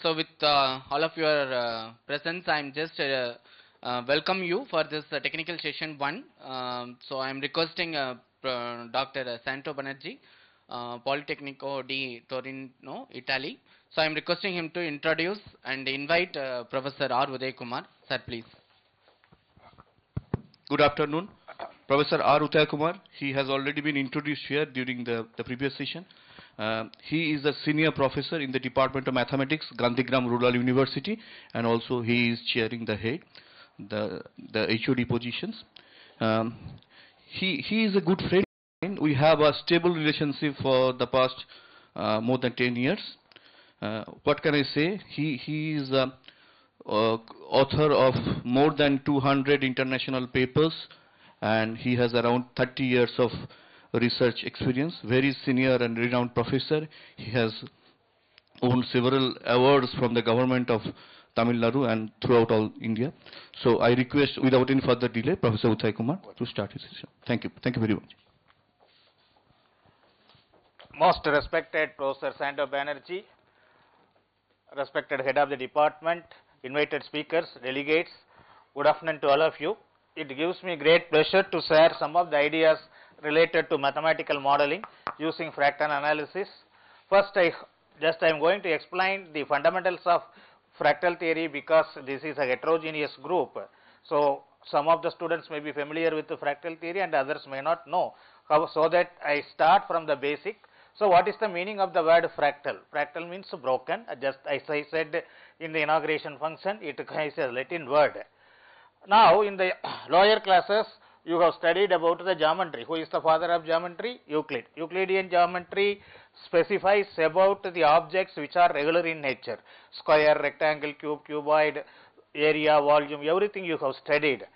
So with all of your presence, I'm just welcome you for this technical session 1. So I'm requesting Dr. Santo Banerjee, Politecnico di Torino, Italy. So I'm requesting him to introduce and invite Professor R. Uday Kumar. Sir, please. Good afternoon. Professor R. Uday Kumar, he has already been introduced here during the previous session. He is a senior professor in the Department of Mathematics, Gandhigram Rural University, and also he is chairing the head, the HOD positions. He is a good friend. We have a stable relationship for the past more than 10 years. What can I say? He is author of more than 200 international papers, and he has around 30 years of research experience. Very senior and renowned professor. He has won several awards from the government of Tamil Nadu and throughout all India. So I request, without any further delay, Professor Uday Kumar to start his session. Thank you. Thank you very much. Most respected Professor Santo Banerjee, respected head of the department, invited speakers, delegates, good afternoon to all of you. It gives me great pleasure to share some of the ideas related to mathematical modeling using fractal analysis. First, I am going to explain the fundamentals of fractal theory because this is a heterogeneous group. So some of the students may be familiar with the fractal theory and others may not know. So that I start from the basic. So what is the meaning of the word fractal? Fractal means broken. Just as I said in the inauguration function, it is a Latin word. Now in the lower classes, you have studied about the geometry. Who is the father of geometry? Euclid. Euclidean geometry specifies about the objects which are regular in nature. Square, rectangle, cube, cuboid, area, volume, everything you have studied.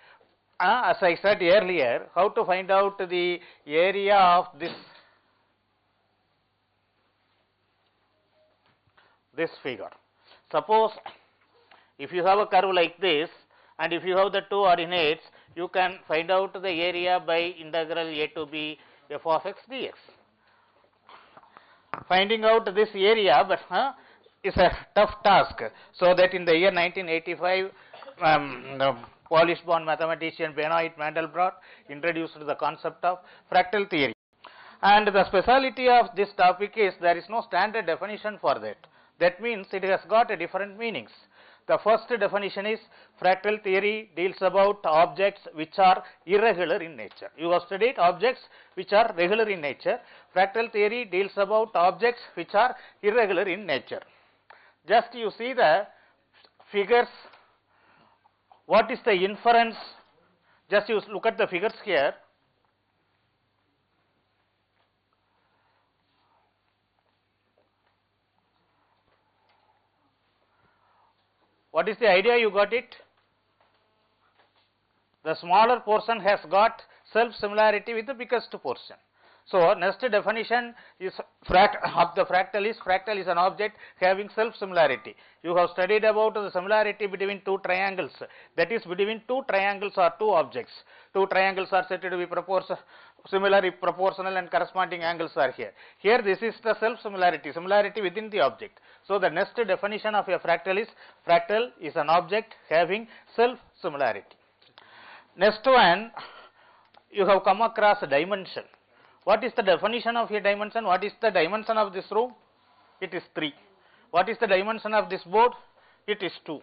As I said earlier, how to find out the area of this figure. Suppose if you have a curve like this, and if you have the two ordinates, you can find out the area by integral a to b f of x dx. Finding out this area is a tough task. So that in the year 1985, the Polish-born mathematician Benoit Mandelbrot introduced the concept of fractal theory. And the speciality of this topic is there is no standard definition for that. That means it has got different meanings. The first definition is fractal theory deals about objects which are irregular in nature. You have studied objects which are regular in nature. Fractal theory deals about objects which are irregular in nature. Just you see the figures. What is the inference? Just you look at the figures here. What is the idea? You got it? The smaller portion has got self-similarity with the biggest portion. So next definition is of the fractal is an object having self-similarity. You have studied about the similarity between two triangles. That is between two triangles or two objects. Two triangles are said to be similar if proportional and corresponding angles are here. Here this is the self-similarity, similarity within the object. So the next definition of a fractal is an object having self-similarity. Next one, you have come across a dimension. What is the definition of a dimension? What is the dimension of this room? It is 3. What is the dimension of this board? It is 2.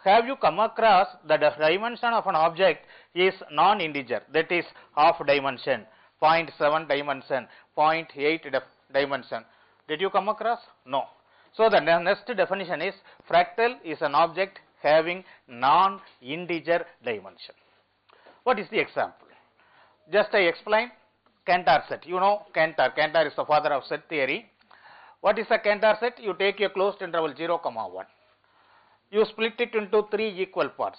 Have you come across the dimension of an object is non-integer, that is half dimension, 0.7 dimension, 0.8 dimension. Did you come across? No. So the next definition is fractal is an object having non-integer dimension. What is the example? Just I explain. Cantor set. You know Cantor. Cantor is the father of set theory. What is a Cantor set? You take a closed interval 0, 1. You split it into 3 equal parts.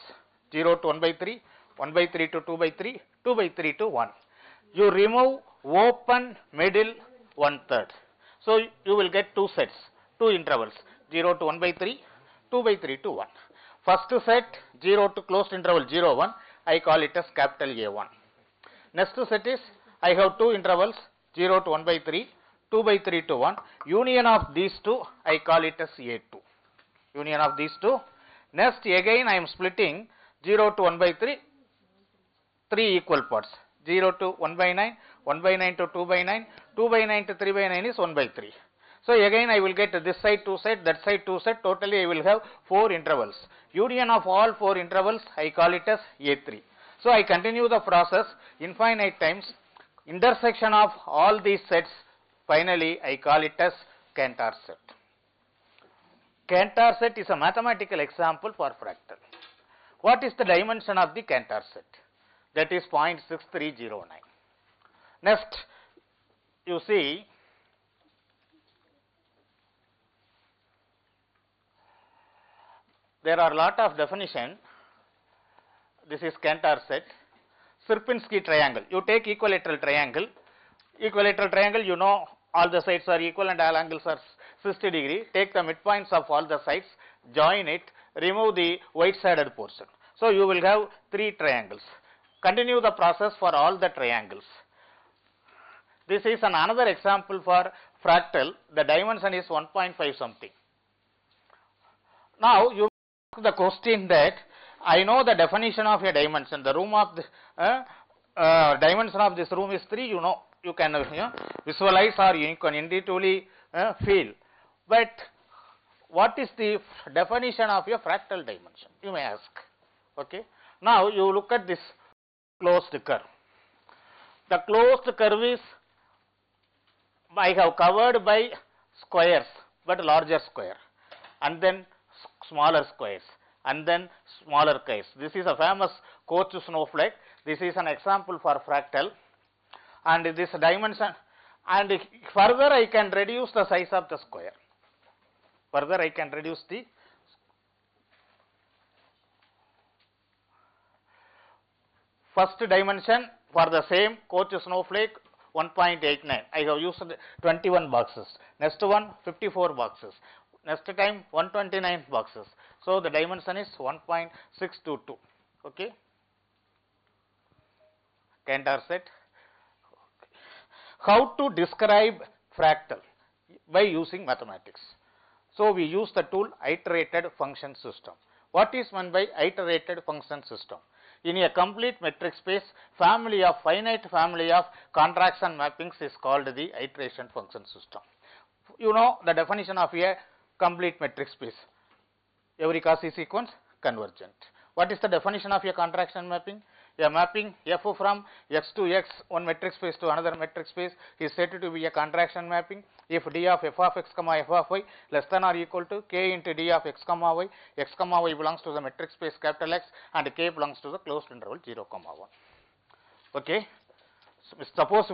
0 to 1 by 3, 1 by 3 to 2 by 3, 2 by 3 to 1. You remove open, middle, 1/3. So you will get 2 sets, 2 intervals. 0 to 1 by 3, 2 by 3 to 1. First set 0 to closed interval 0, 1. I call it as capital A1. Next set is I have 2 intervals 0 to 1 by 3, 2 by 3 to 1. Union of these two, I call it as A2. Union of these two. Next, again I am splitting 0 to 1 by 3, 3 equal parts. 0 to 1 by 9, 1 by 9 to 2 by 9, 2 by 9 to 3 by 9 is 1 by 3. So again I will get this side 2 set, that side 2 set, totally I will have 4 intervals. Union of all 4 intervals, I call it as A3. So I continue the process infinite times, intersection of all these sets, finally I call it as Cantor set. Cantor set is a mathematical example for fractal. What is the dimension of the Cantor set? That is 0.6309. Next, you see, there are lot of definition. This is Cantor set. Sierpinski triangle. You take equilateral triangle. Equilateral triangle, you know all the sides are equal and all angles are 60 degree. Take the midpoints of all the sides, join it, remove the right-sided portion. So you will have 3 triangles. Continue the process for all the triangles. This is another example for fractal. The dimension is 1.5 something. Now you ask the question that I know the definition of a dimension. The room of the dimension of this room is 3. You know, you can visualize or you can intuitively feel. But what is the definition of a fractal dimension? You may ask. Okay. Now you look at this closed curve. The closed curve is I have covered by squares, but larger square, and then smaller squares, and then smaller curves. This is a famous coach snowflake. This is an example for fractal, and this dimension, and further I can reduce the size of the square. Further I can reduce the first dimension for the same coach snowflake 1.89. I have used 21 boxes. Next one 54 boxes. Next time 129 boxes. So the dimension is 1.622. Okay. Cantor set. How to describe fractal? By using mathematics. So we use the tool iterated function system. What is meant by iterated function system? In a complete metric space, finite family of contraction mappings is called the iteration function system. You know the definition of a complete metric space. Every Cauchy sequence convergent. What is the definition of a contraction mapping? A mapping f from x to x, one metric space to another metric space, is said to be a contraction mapping if d of f of x comma f of y less than or equal to k into d of x comma y belongs to the metric space capital X and k belongs to the closed interval 0 comma 1. Okay. So suppose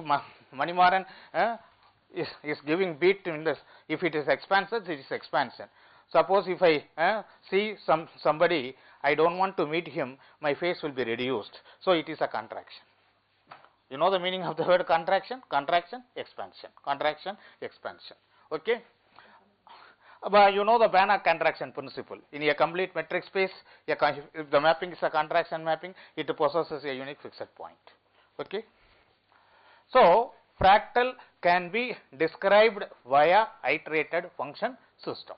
Manimaran is giving beat in this. If it is expansion, it is expansion. Suppose if I see somebody, I don't want to meet him, my face will be reduced. So it is a contraction. You know the meaning of the word contraction? Contraction, expansion. Contraction, expansion. Okay. But you know the Banach contraction principle. In a complete metric space, if the mapping is a contraction mapping, it possesses a unique fixed point. Okay. So fractal can be described via iterated function system.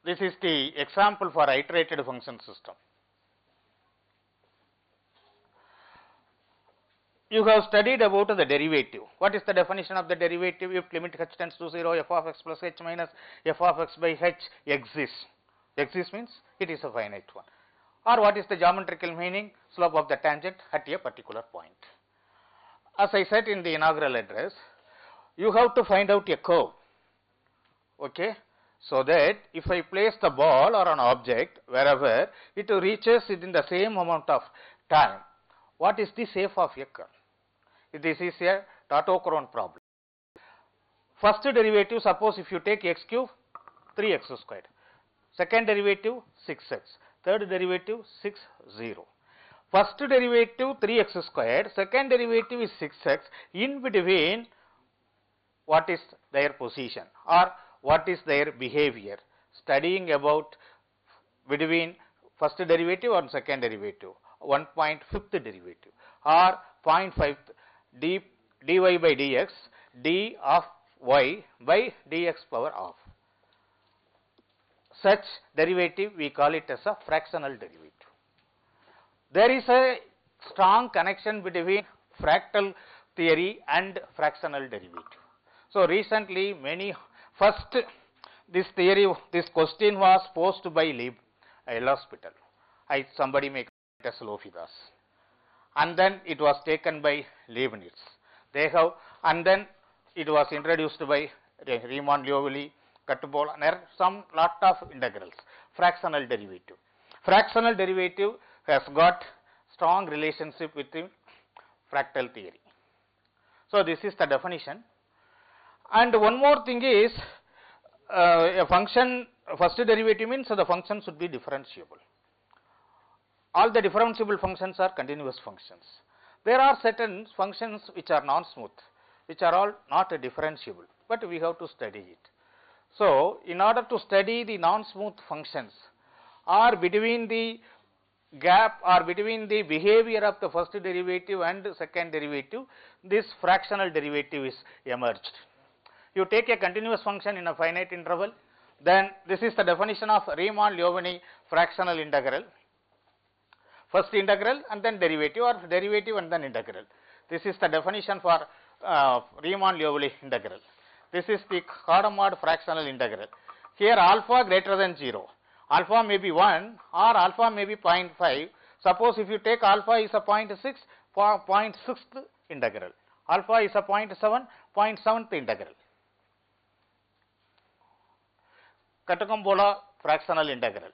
This is the example for iterated function system. You have studied about the derivative. What is the definition of the derivative? If limit h tends to 0, f of x plus h minus f of x by h exists. Exists means it is a finite one. Or what is the geometrical meaning? Slope of the tangent at a particular point. As I said in the inaugural address, you have to find out a curve. Okay. So that if I place the ball or an object wherever, it reaches it in the same amount of time. What is the shape of a curve? This is a tautochrone problem. First derivative, suppose if you take x cube, 3x squared. Second derivative, 6x. Third derivative, 6, 0. First derivative, 3x squared. Second derivative is 6x. In between, what is their position or what is their behavior, studying about between first derivative and second derivative, 1.5th derivative or 0.5 dy by dx, d of y by dx power of. Such derivative we call it as a fractional derivative. There is a strong connection between fractal theory and fractional derivative. So recently this theory, this question was posed by Hospital. Somebody may call it as Lophidas. And then it was taken by Leibniz. And then it was introduced by Riemann, Liouville, Katobol, and there are some lot of integrals. Fractional derivative. Fractional derivative has got strong relationship with the fractal theory. So this is the definition. And one more thing is, a function, first derivative means the function should be differentiable. All the differentiable functions are continuous functions. There are certain functions which are non-smooth, which are all not differentiable, but we have to study it. So in order to study the non-smooth functions, or between the gap or between the behavior of the first derivative and second derivative, this fractional derivative is emerged. You take a continuous function in a finite interval, then this is the definition of Riemann-Liouville fractional integral. First integral and then derivative, or derivative and then integral. This is the definition for Riemann-Liouville integral. This is the Hadamard fractional integral. Here alpha greater than 0. Alpha may be 1 or alpha may be 0.5. Suppose if you take alpha is a 0.6, 0.6th integral. Alpha is a 0.7, 0.7th integral. Catacombola fractional integral.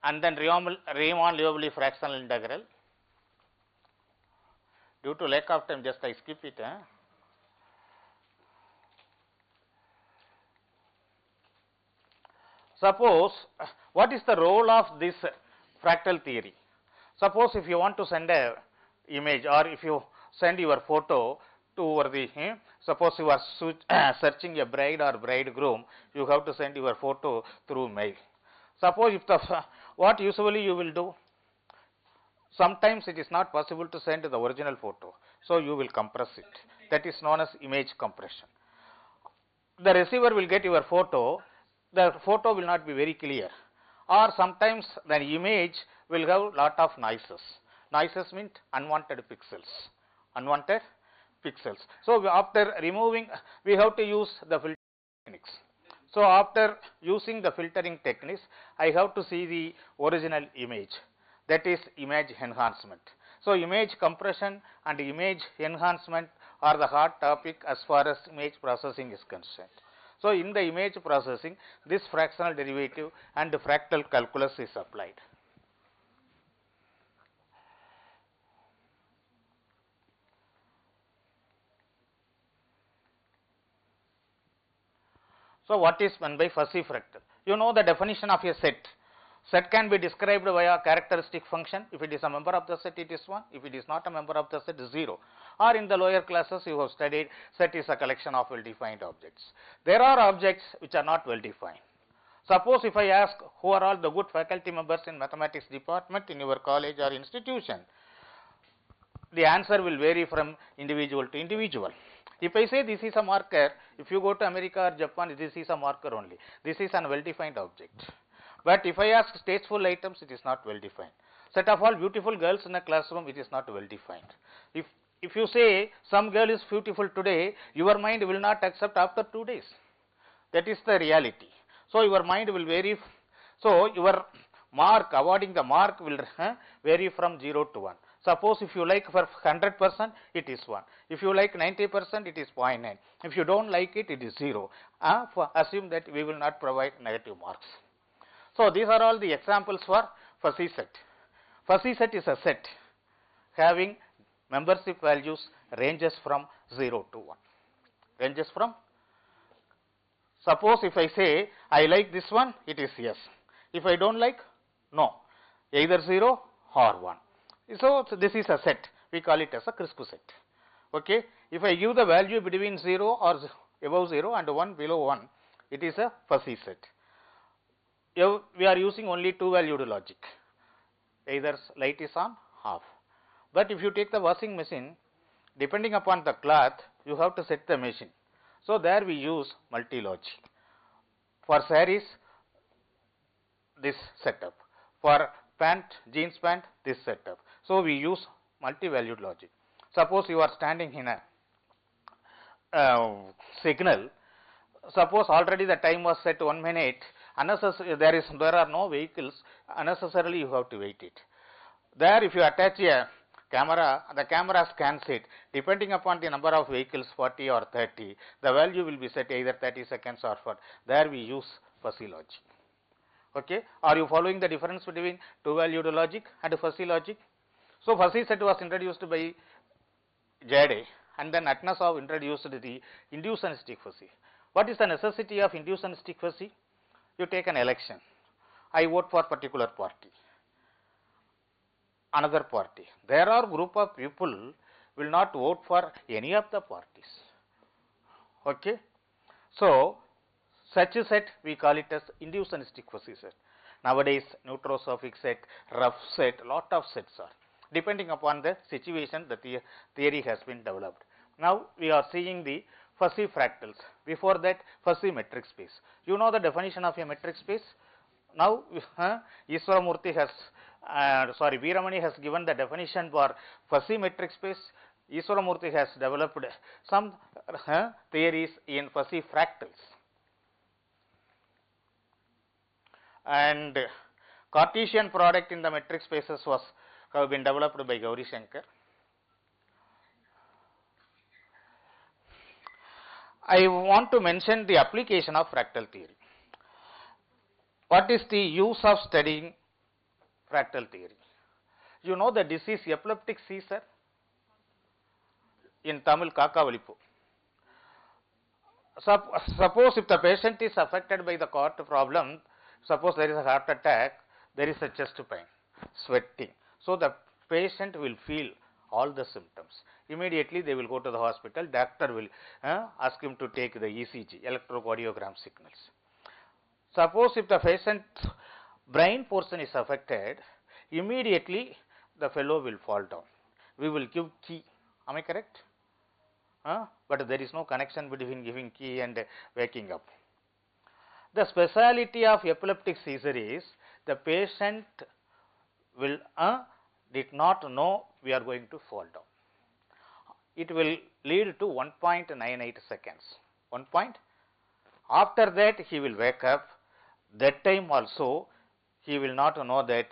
And then Riemann-Liouville fractional integral. Due to lack of time, just I skip it. Suppose, what is the role of this fractal theory? Suppose if you want to send a image, or if you send your photo to the, suppose you are searching a bride or bridegroom, you have to send your photo through mail. Suppose if what usually you will do? Sometimes it is not possible to send the original photo, so you will compress it. That is known as image compression. The receiver will get your photo, the photo will not be very clear, or sometimes the image will have lot of noises. Noises mean unwanted pixels. Unwanted pixels. So after removing, we have to use the filtering techniques. So after using the filtering techniques, I have to see the original image. That is image enhancement. So image compression and image enhancement are the hot topic as far as image processing is concerned. So in the image processing, this fractional derivative and the fractal calculus is applied. So what is meant by fuzzy fractal? You know the definition of a set. Set can be described by a characteristic function. If it is a member of the set, it is 1. If it is not a member of the set, it is 0. Or in the lower classes, you have studied set is a collection of well-defined objects. There are objects which are not well-defined. Suppose if I ask who are all the good faculty members in mathematics department in your college or institution, the answer will vary from individual to individual. If I say this is a marker, if you go to America or Japan, this is a marker only. This is an well-defined object. But if I ask tasteful items, it is not well defined. Set of all beautiful girls in a classroom, it is not well defined. If you say some girl is beautiful today, your mind will not accept after 2 days. That is the reality. So your mind will vary. So your mark, awarding the mark will vary from 0 to 1. Suppose if you like for 100%, it is 1. If you like 90%, it is 0.9. If you don't like it, it is 0. Assume that we will not provide negative marks. So these are all the examples for fuzzy set. Fuzzy set is a set having membership values ranges from 0 to 1. Ranges from, suppose if I say I like this one, it is yes. If I don't like, no. Either 0 or 1. So this is a set. We call it as a crisp set. Okay. If I give the value between 0 or above 0 and 1 below 1, it is a fuzzy set. We are using only two valued logic, either light is on, off. But if you take the washing machine, depending upon the cloth, you have to set the machine. So there we use multi-logic. For sarees, this setup. For pant, jeans pant, this setup. So we use multi-valued logic. Suppose you are standing in a signal. Suppose already the time was set 1 minute. Unnecessary, there are no vehicles. Unnecessarily you have to wait it. There, if you attach a camera, the camera scans it. Depending upon the number of vehicles, 40 or 30, the value will be set either 30 seconds or 40. There we use fuzzy logic. Okay. Are you following the difference between two valued logic and fuzzy logic? So fuzzy set was introduced by Jade, and then Atnasoff introduced the inducionistic fuzzy. What is the necessity of inducionistic fuzzy? You take an election. I vote for particular party. Another party. There are group of people will not vote for any of the parties. Okay. So such a set we call it as inducionistic fuzzy set. Nowadays neutrosophic set, rough set, lot of sets are. Depending upon the situation, the theory has been developed. Now we are seeing the fuzzy fractals. Before that, fuzzy metric space. You know the definition of a metric space? Now Iswaramurthy has Veeramani has given the definition for fuzzy metric space. Iswaramurthy has developed some theories in fuzzy fractals. And Cartesian product in the metric spaces have been developed by Gauri Shankar. I want to mention the application of fractal theory. What is the use of studying fractal theory? You know the disease epileptic seizure? In Tamil, Kakavalipu. Suppose if the patient is affected by the heart problem, suppose there is a heart attack, there is a chest pain, sweating. So the patient will feel all the symptoms. Immediately they will go to the hospital, doctor will ask him to take the ECG, electrocardiogram signals. Suppose if the patient's brain portion is affected, immediately the fellow will fall down. We will give key. Am I correct? But there is no connection between giving key and waking up. The speciality of epileptic seizure is the patient will did not know we are going to fall down. It will lead to 1.98 seconds. 1 point. After that he will wake up. That time also he will not know that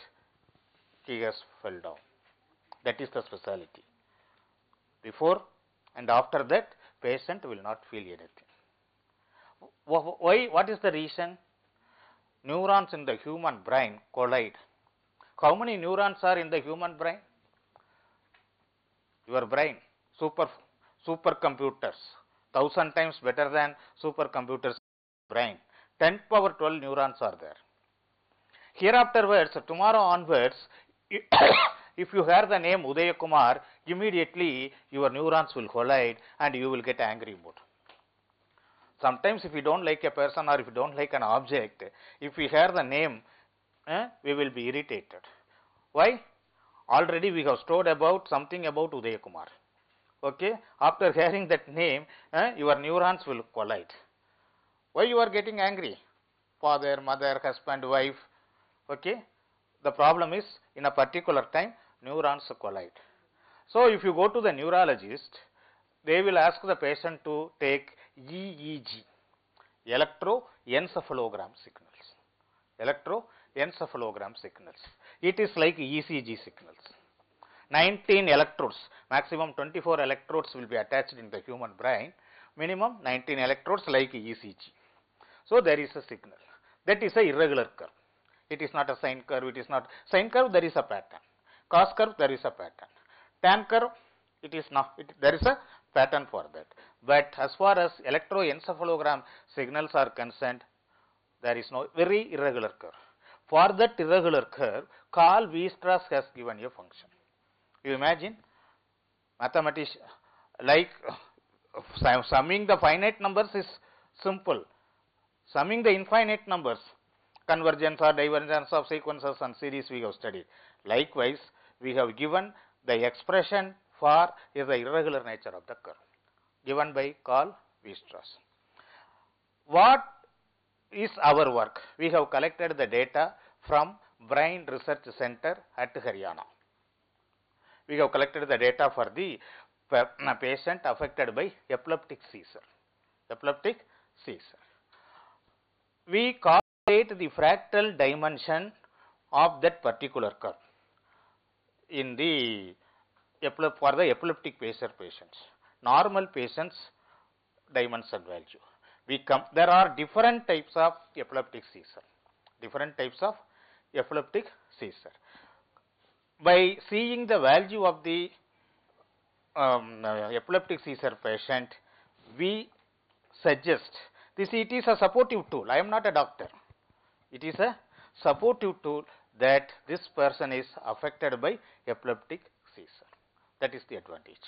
he has fell down. That is the speciality. Before and after that patient will not feel anything. Why? What is the reason? Neurons in the human brain collide. How many neurons are in the human brain? Your brain, supercomputers, 1000 times better than supercomputers brain. 10 power 12 neurons are there. Hereafterwards, tomorrow onwards, if you hear the name Udaya Kumar, immediately your neurons will collide and you will get angry mood. Sometimes if you don't like a person or if you don't like an object, if we hear the name, we will be irritated. Why? Already we have stored about something about Udaya Kumar. Okay? After hearing that name, your neurons will collide. Why you are getting angry? Father, mother, husband, wife. Okay? The problem is in a particular time, neurons collide. So if you go to the neurologist, they will ask the patient to take EEG, electroencephalogram signals. Electroencephalogram signals. It is like ECG signals. 19 electrodes, maximum 24 electrodes will be attached in the human brain. Minimum 19 electrodes like ECG. So there is a signal. That is a irregular curve. It is not a sine curve. It is not sine curve. There is a pattern. Cos curve. There is a pattern. Tan curve. It is not. There is a pattern for that. But as far as electroencephalogram signals are concerned, there is no very irregular curve. For that irregular curve, Carl Weierstrass has given a function. You imagine, mathematician, like summing the finite numbers is simple. Summing the infinite numbers, convergence or divergence of sequences and series we have studied. Likewise, we have given the expression for is the irregular nature of the curve given by Carl Weierstrass. What is our work? We have collected the data from Brain Research Center at Haryana. We have collected the data for the patient affected by epileptic seizure. Epileptic seizure. We calculate the fractal dimension of that particular curve in the for the epileptic seizure patients. Normal patients dimension value. There are different types of epileptic seizure. Different types of epileptic seizure. By seeing the value of the epileptic seizure patient, we suggest this. It is a supportive tool. I am not a doctor. It is a supportive tool that this person is affected by epileptic seizure. That is the advantage.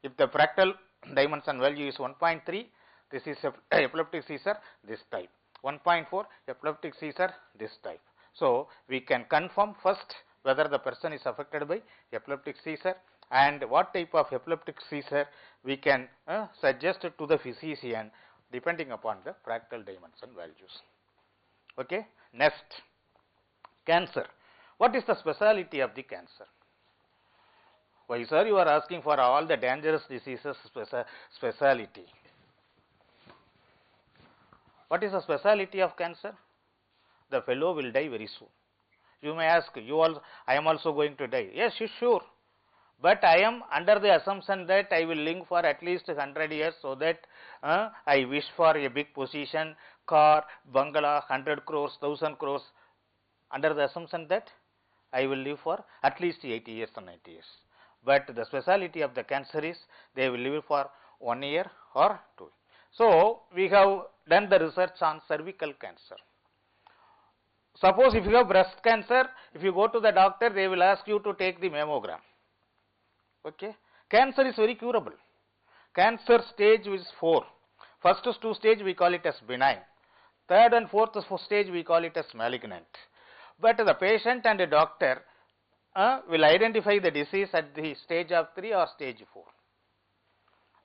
If the fractal dimension value is 1.3, this is epileptic seizure this type. 1.4 epileptic seizure this type. So we can confirm first whether the person is affected by epileptic seizure and what type of epileptic seizure we can suggest to the physician depending upon the fractal dimension values. Okay. Next, cancer. What is the speciality of the cancer? Why, sir, you are asking for all the dangerous diseases speciality? What is the speciality of cancer? The fellow will die very soon. You may ask, I am also going to die. Yes, sure. But I am under the assumption that I will live for at least 100 years so that I wish for a big position, car, bungalow, 100 crores, 1000 crores, under the assumption that I will live for at least 80 years or 90 years. But the speciality of the cancer is they will live for 1 year or 2. So we have done the research on cervical cancer. Suppose if you have breast cancer, if you go to the doctor, they will ask you to take the mammogram. Okay. Cancer is very curable. Cancer stage is 4. First 2 stage we call it as benign. Third and fourth stage we call it as malignant. But the patient and the doctor will identify the disease at the stage of 3 or stage 4.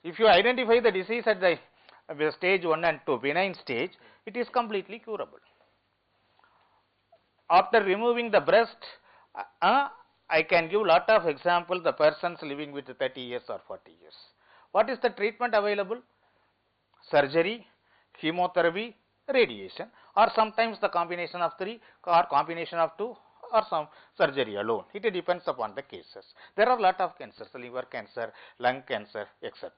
If you identify the disease at the stage 1 and 2, benign stage, it is completely curable. After removing the breast, I can give lot of examples, the persons living with 30 years or 40 years. What is the treatment available? Surgery, chemotherapy, radiation, or sometimes the combination of 3 or combination of 2 or some surgery alone. It depends upon the cases. There are lot of cancers, liver cancer, lung cancer, etc.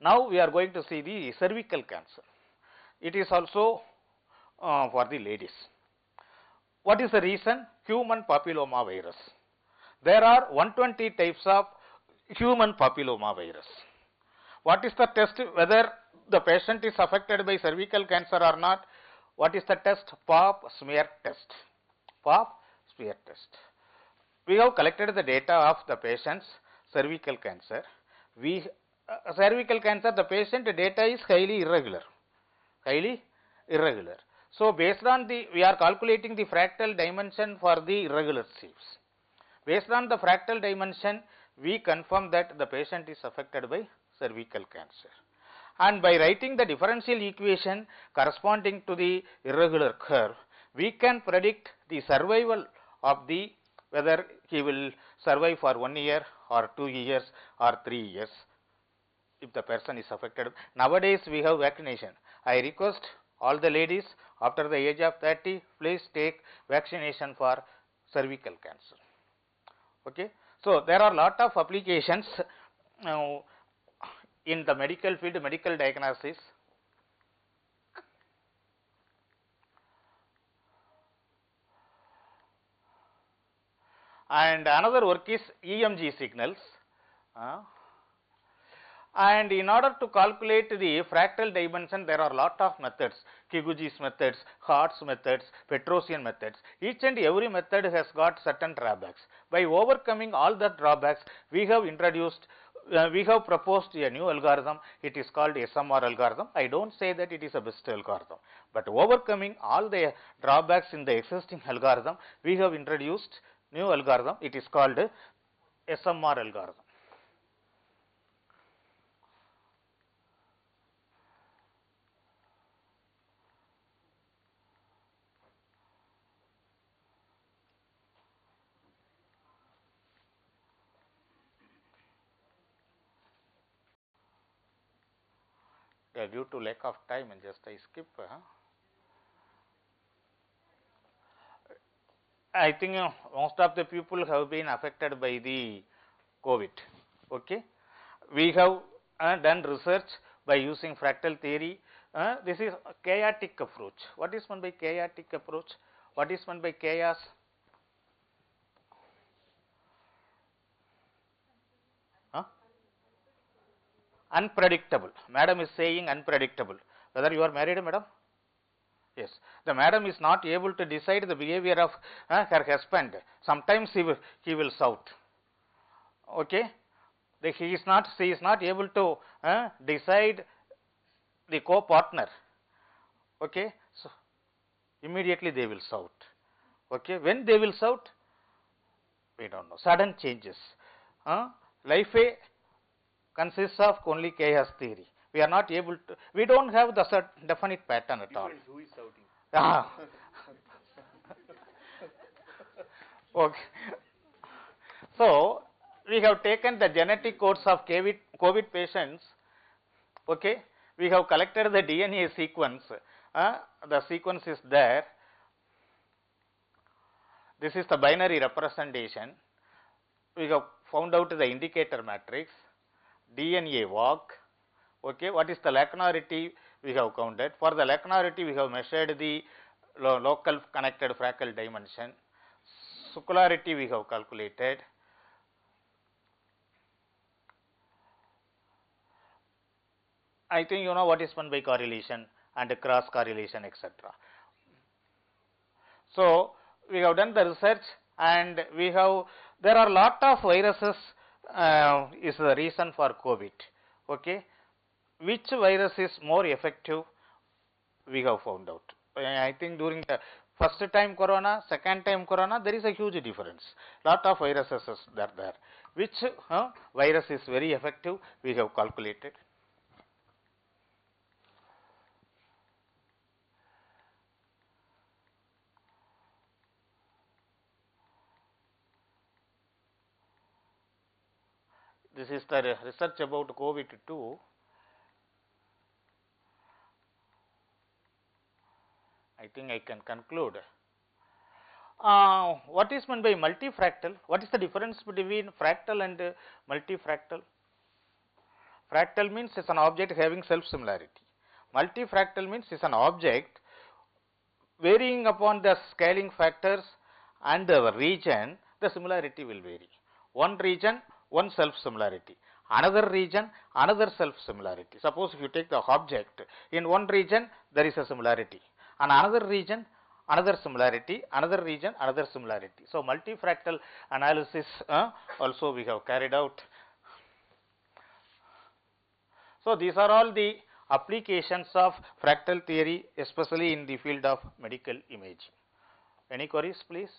Now we are going to see the cervical cancer. It is also for the ladies. What is the reason? Human papilloma virus. There are 120 types of human papilloma virus. What is the test whether the patient is affected by cervical cancer or not? What is the test? Pap smear test. Pap smear test. We have collected the data of the patient's cervical cancer. Cervical cancer, the patient data is highly irregular. Highly irregular. So based on we are calculating the fractal dimension for the irregular shapes. Based on the fractal dimension, we confirm that the patient is affected by cervical cancer. And by writing the differential equation corresponding to the irregular curve, we can predict the survival of whether he will survive for 1 year or 2 years or 3 years if the person is affected. Nowadays we have vaccination. I request all the ladies after the age of 30, please take vaccination for cervical cancer. Okay. So there are lot of applications in the medical field, medical diagnosis. And another work is EMG signals. And in order to calculate the fractal dimension, there are lot of methods, Kikuchi's methods, Hart's methods, Petrosian methods. Each and every method has got certain drawbacks. By overcoming all the drawbacks, we have introduced we have proposed a new algorithm. It is called SMR algorithm. I don't say that it is a best algorithm, but overcoming all the drawbacks in the existing algorithm, we have introduced new algorithm. It is called SMR algorithm. Due to lack of time, and just I skip. I think most of the people have been affected by the COVID. Okay, we have done research by using fractal theory. This is a chaotic approach. What is meant by chaotic approach? What is meant by chaos? Unpredictable. Madam is saying unpredictable. Whether you are married, madam? Yes. The madam is not able to decide the behavior of her husband. Sometimes he will shout. Okay. She is not able to decide the co-partner. Okay. So immediately they will shout. Okay. When they will shout, we don't know. Sudden changes. Life consists of only chaos theory. We are not able to, we don't have the definite pattern at all. Who is shouting? Okay. So, we have taken the genetic codes of COVID patients. Okay. We have collected the DNA sequence. The sequence is there. This is the binary representation. We have found out the indicator matrix, DNA walk. Okay, what is the lacunarity we have counted? For the lacunarity, we have measured the local connected fractal dimension. Circularity we have calculated. I think you know what is meant by correlation and cross correlation, etc. So, we have done the research, and there are lot of viruses is the reason for COVID. Okay, which virus is more effective? We have found out. I think during the first time corona, second time corona, there is a huge difference. Lot of viruses are there. Which virus is very effective? We have calculated. This is the research about COVID-2. I think I can conclude. What is meant by multifractal? What is the difference between fractal and multifractal? Fractal means it's an object having self-similarity. Multifractal means it's an object varying upon the scaling factors and the region, the similarity will vary. One region, one self-similarity. Another region, another self-similarity. Suppose if you take the object, in one region there is a similarity, and another region, another similarity, another region, another similarity. So, multifractal analysis also we have carried out. So, these are all the applications of fractal theory, especially in the field of medical imaging. Any queries, please?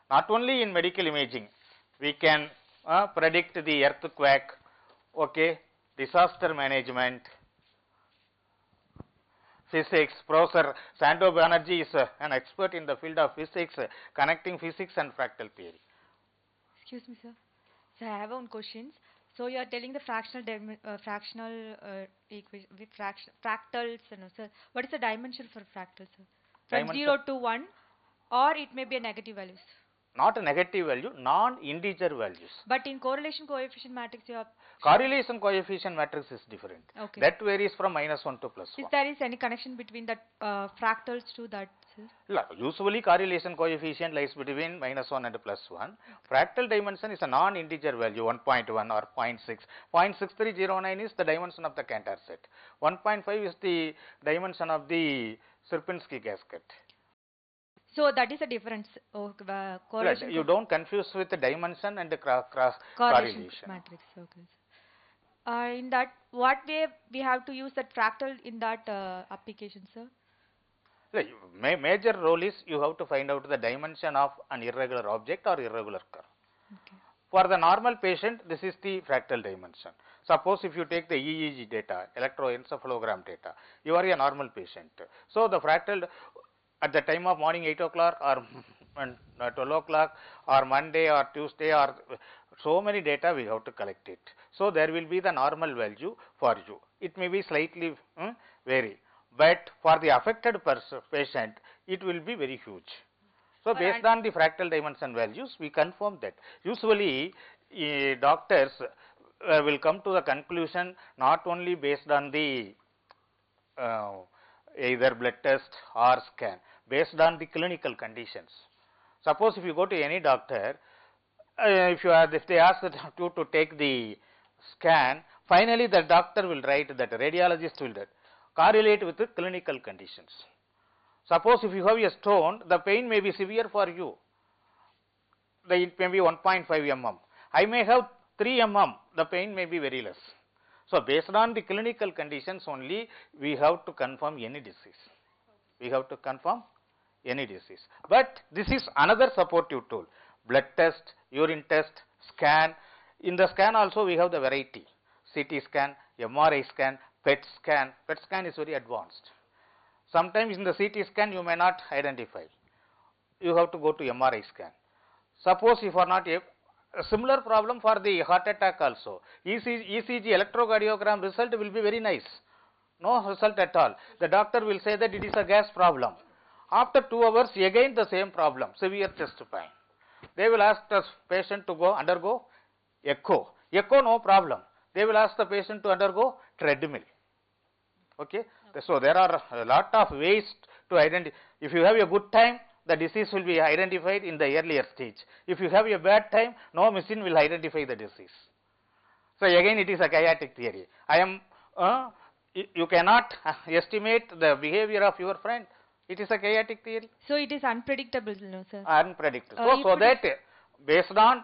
Not only in medical imaging, we can predict the earthquake, okay, disaster management, physics. Professor Santo Banerjee is an expert in the field of physics, connecting physics and fractal theory. Excuse me, sir. So I have one question. So you are telling the fractional equation with fractals, sir. What is the dimension for fractals, sir? From 0 to 1, or it may be a negative values. Not a negative value, non-integer values. But in correlation coefficient matrix, you have correlation coefficient matrix is different. Okay. That varies from -1 to +1. Is there any connection between that fractals to that, sir? Usually correlation coefficient lies between -1 and +1. Fractal dimension is a non-integer value, 1.1 or 0.6. 0.6309 is the dimension of the Cantor set. 1.5 is the dimension of the Sierpinski gasket. So that is a difference. Correlation. You don't confuse with the dimension and the correlation correlation. matrix. Okay. In that, what way we have to use that fractal in that application, sir? Major role is you have to find out the dimension of an irregular object or irregular curve. Okay. For the normal patient, this is the fractal dimension. Suppose if you take the EEG data, electroencephalogram data, you are a normal patient. So the fractal at the time of morning 8 o'clock or 12 o'clock or Monday or Tuesday or so many data we have to collect it. So there will be the normal value for you. It may be slightly vary, but for the affected patient, it will be very huge. So based on the fractal dimension values, we confirm that. Usually, doctors will come to the conclusion not only based on the either blood test or scan, based on the clinical conditions. Suppose if you go to any doctor, if they ask you to take the scan, finally the doctor will write that, radiologist will correlate with the clinical conditions. Suppose if you have a stone, the pain may be severe for you. It may be 1.5 mm. I may have 3 mm, the pain may be very less. So based on the clinical conditions only, we have to confirm any disease. We have to confirm any disease. But this is another supportive tool. Blood test, urine test, scan. In the scan also we have the variety. CT scan, MRI scan, PET scan. PET scan is very advanced. Sometimes in the CT scan you may not identify. You have to go to MRI scan. Suppose if you are not a similar problem for the heart attack also. ECG electrocardiogram result will be very nice. No result at all. The doctor will say that it is a gas problem. After 2 hours again the same problem, severe chest pain. They will ask the patient to undergo echo. Echo no problem. They will ask the patient to undergo treadmill. Okay. So there are a lot of ways to identify. If you have a good time, the disease will be identified in the earlier stage. If you have a bad time, no machine will identify the disease. So again it is a chaotic theory. You cannot estimate the behavior of your friend. It is a chaotic theory. So it is unpredictable, no, sir? Unpredictable. So that based on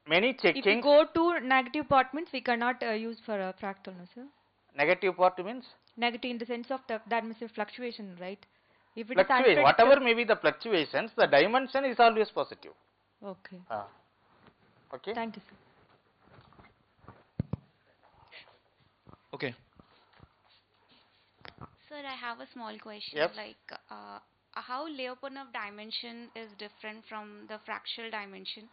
many checkings. If we go to negative part means we cannot use for a fractal, no, sir? Negative part means? Negative in the sense of that means a fluctuation, right? If it fluctuation, whatever may be the fluctuations, the dimension is always positive. Okay. Okay. Thank you, sir. Okay. Sir, I have a small question. Yes. Like, how Lyapunov dimension is different from the fractal dimension?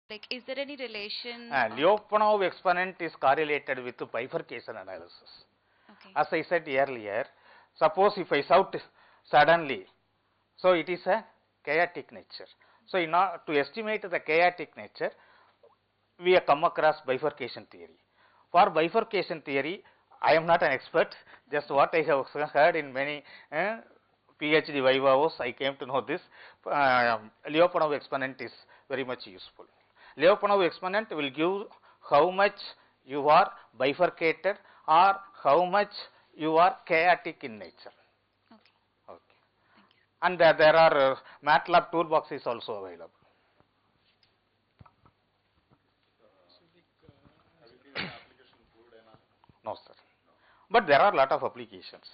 Like, is there any relation? Lyapunov exponent is correlated with bifurcation analysis. Okay. As I said earlier, suppose if I shout suddenly, so it is a chaotic nature. So in order to estimate the chaotic nature, we have come across bifurcation theory. For bifurcation theory, I am not an expert, just what I have heard in many PhD vivos, I came to know this. Lyapunov exponent is very much useful. Lyapunov exponent will give how much you are bifurcated or how much you are chaotic in nature. Okay. Okay. And there are MATLAB toolboxes also available. No, sir. But there are a lot of applications.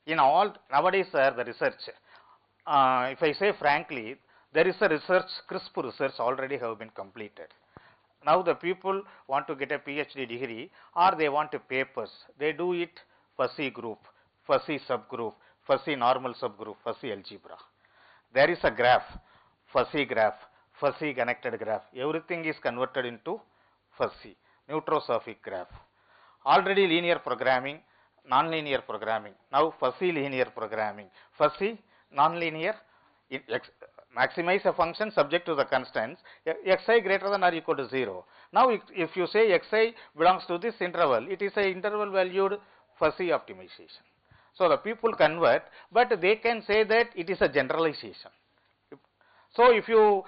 In all, nowadays, sir, the research, if I say frankly, there is a research, crisp research already have been completed. Now the people want to get a PhD degree or they want papers. They do it fuzzy group, fuzzy subgroup, fuzzy normal subgroup, fuzzy algebra. There is a graph, fuzzy connected graph. Everything is converted into fuzzy, neurosophic graph. Already linear programming, nonlinear programming. Now fuzzy linear programming, fuzzy nonlinear. Maximize a function subject to the constants, xi greater than or equal to 0. Now if you say xi belongs to this interval, it is a interval valued fuzzy optimization. So the people convert, but they can say that it is a generalization. So if you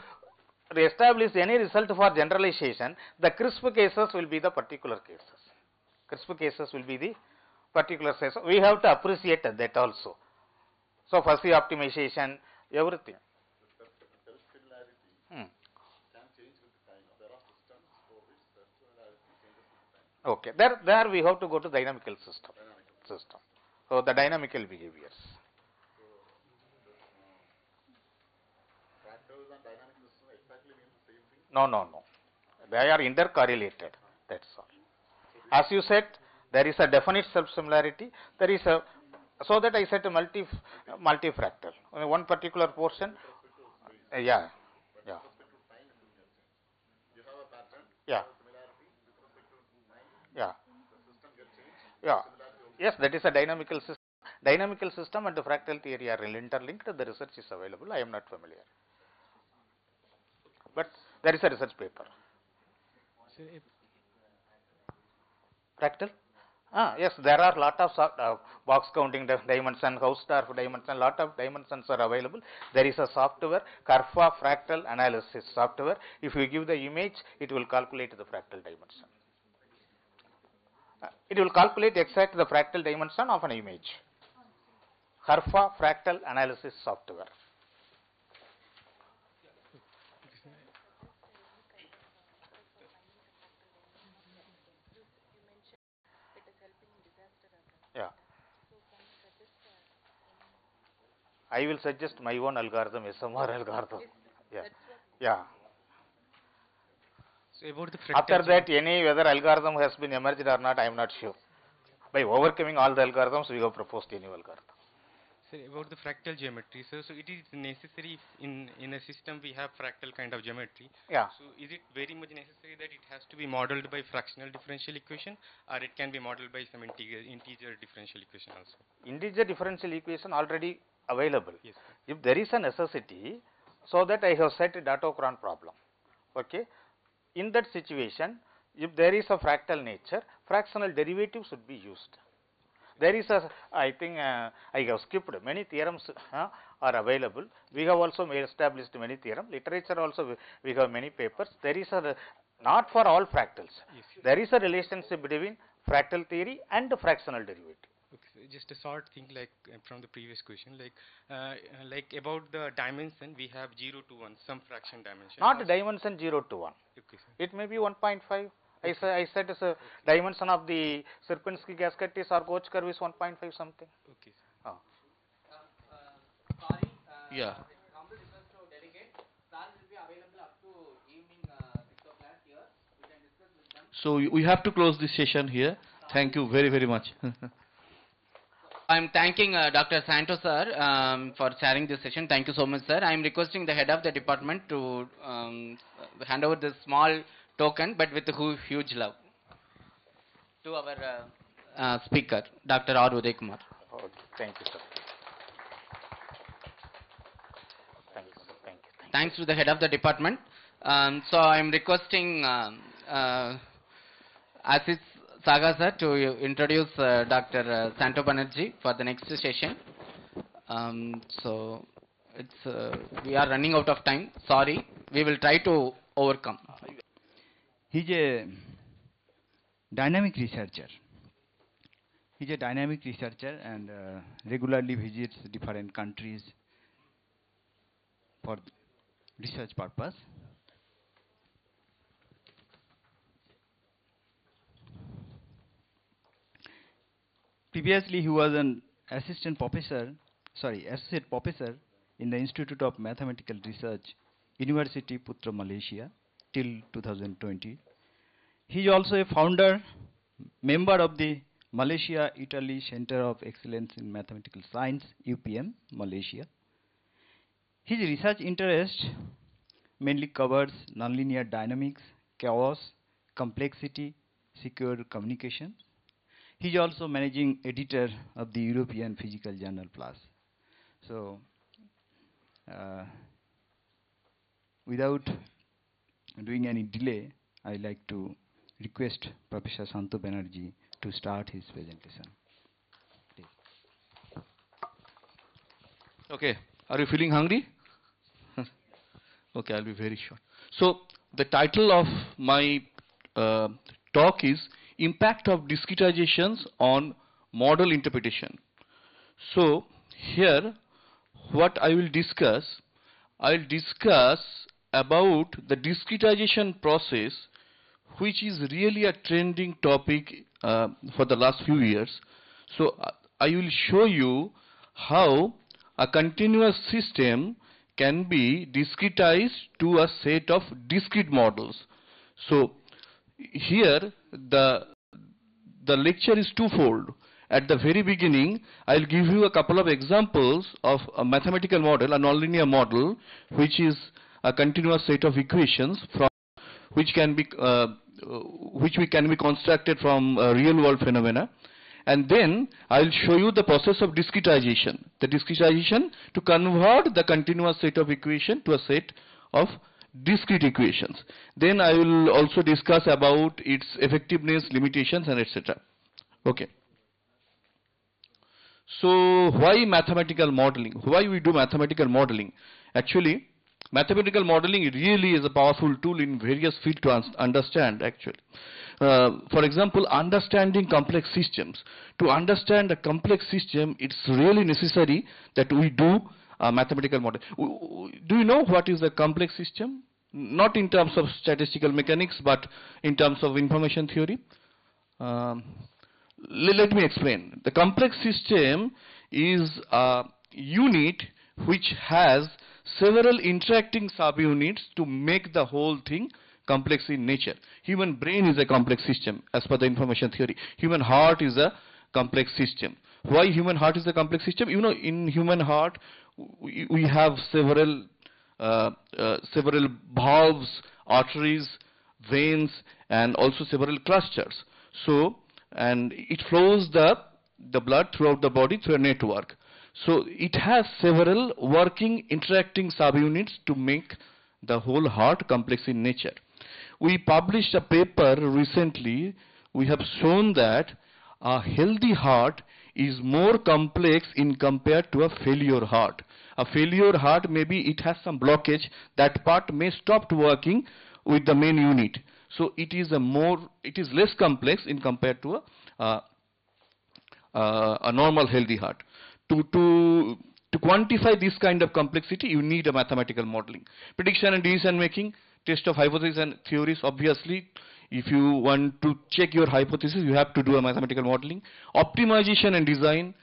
establish any result for generalization, the crisp cases will be the particular cases. Crisp cases will be the particular cases. We have to appreciate that also. So fuzzy optimization, everything. Okay, there we have to go to dynamical system. So the dynamical behaviors. No. They are intercorrelated. That's all. As you said, there is a definite self-similarity. There is a, so that I said a multifractal. One particular portion. Yeah. Yes, that is a dynamical system. Dynamical system and the fractal theory are interlinked. The research is available. I am not familiar, but there is a research paper. Fractal? Yes, there are lot of box counting dimension, Hausdorff dimension, lot of dimensions are available. There is a software, Karfa fractal analysis software. If you give the image, it will calculate the fractal dimension. It will calculate exact the fractal dimension of an image. Karfa fractal analysis software. Yeah. I will suggest my own algorithm, SMR algorithm. Yeah. So about the After that, whether algorithm has been emerged or not, I am not sure. By overcoming all the algorithms, we have proposed a new algorithm. So about the fractal geometry, so it is necessary in a system we have fractal kind of geometry. Yeah. So is it very much necessary that it has to be modeled by fractional differential equation, or it can be modeled by some integer differential equation also? Integer differential equation already available. Yes, sir. If there is a necessity, so that I have set a Datocron problem. Okay. In that situation, if there is a fractal nature, fractional derivative should be used. There is a, I think I have skipped many theorems are available. We have also established many theorems. Literature also we have many papers. There is a, not for all fractals. Yes. There is a relationship between fractal theory and the fractional derivative. Okay, so just a short thing like from the previous question, like about the dimension, we have 0 to 1, some fraction dimension. Not dimension 0 to 1. Okay, sir. It may be 1.5. I said as a dimension of the Sierpinski gasket is or Koch curve is 1.5 something. Okay, sir. Sorry. Yeah. Humble request to delegate. Sir will be available up to evening 6 o'clock here. We can discuss with them. So we have to close this session here. Thank you very, very much. I'm thanking Dr. Santo sir for sharing this session. Thank you so much, sir. I'm requesting the head of the department to hand over this small token, but with huge love, to our speaker, Dr. R. Uday Kumar. Okay, thank you, sir. Thank you, sir. Thank you. Thanks to the head of the department. So I'm requesting Asis Saga sir to introduce Dr. Santo Banerjee for the next session. So it's we are running out of time. Sorry, we will try to overcome. He's a dynamic researcher. He's a dynamic researcher and regularly visits different countries for research purpose. Previously, he was an associate professor in the Institute of Mathematical Research, University Putra, Malaysia, till 2020. He is also a founder, member of the Malaysia-Italy Center of Excellence in Mathematical Science, UPM, Malaysia. His research interest mainly covers nonlinear dynamics, chaos, complexity, secure communication. He is also managing editor of the European Physical Journal Plus. So, without doing any delay, I like to request Professor Santo Banerjee to start his presentation. Please. Okay, are you feeling hungry? Okay, I'll be very short. So, the title of my talk is Impact of Discretizations on Model Interpretation. So, here what I will discuss about the discretization process, which is really a trending topic for the last few years. So I will show you how a continuous system can be discretized to a set of discrete models. So here the lecture is twofold. At the very beginning, I'll give you a couple of examples of a mathematical model, a nonlinear model, which is a continuous set of equations from which can be constructed from real world phenomena. And then I'll show you the process of discretization. The discretization to convert the continuous set of equation to a set of discrete equations. Then I will also discuss about its effectiveness, limitations, and etc. Okay. So why mathematical modeling? Why we do mathematical modeling? Actually, mathematical modeling really is a powerful tool in various fields to understand actually. For example, understanding complex systems. To understand a complex system, it's really necessary that we do a mathematical model. Do you know what is a complex system? Not in terms of statistical mechanics, but in terms of information theory. Let me explain. The complex system is a unit which has several interacting subunits to make the whole thing complex in nature. Human brain is a complex system as per the information theory. Human heart is a complex system. Why human heart is a complex system? You know, in human heart we have several valves, arteries, veins, and also several clusters. So, and it flows the blood throughout the body through a network. So it has several working interacting subunits to make the whole heart complex in nature. We published a paper recently. We have shown that a healthy heart is more complex in compared to a failure heart. A failure heart, maybe it has some blockage, that part may stop working with the main unit. So it is less complex in compared to a normal healthy heart. To quantify this kind of complexity, you need a mathematical modeling. Prediction and decision making, test of hypotheses and theories. Obviously, if you want to check your hypothesis, you have to do a mathematical modeling. Optimization and design,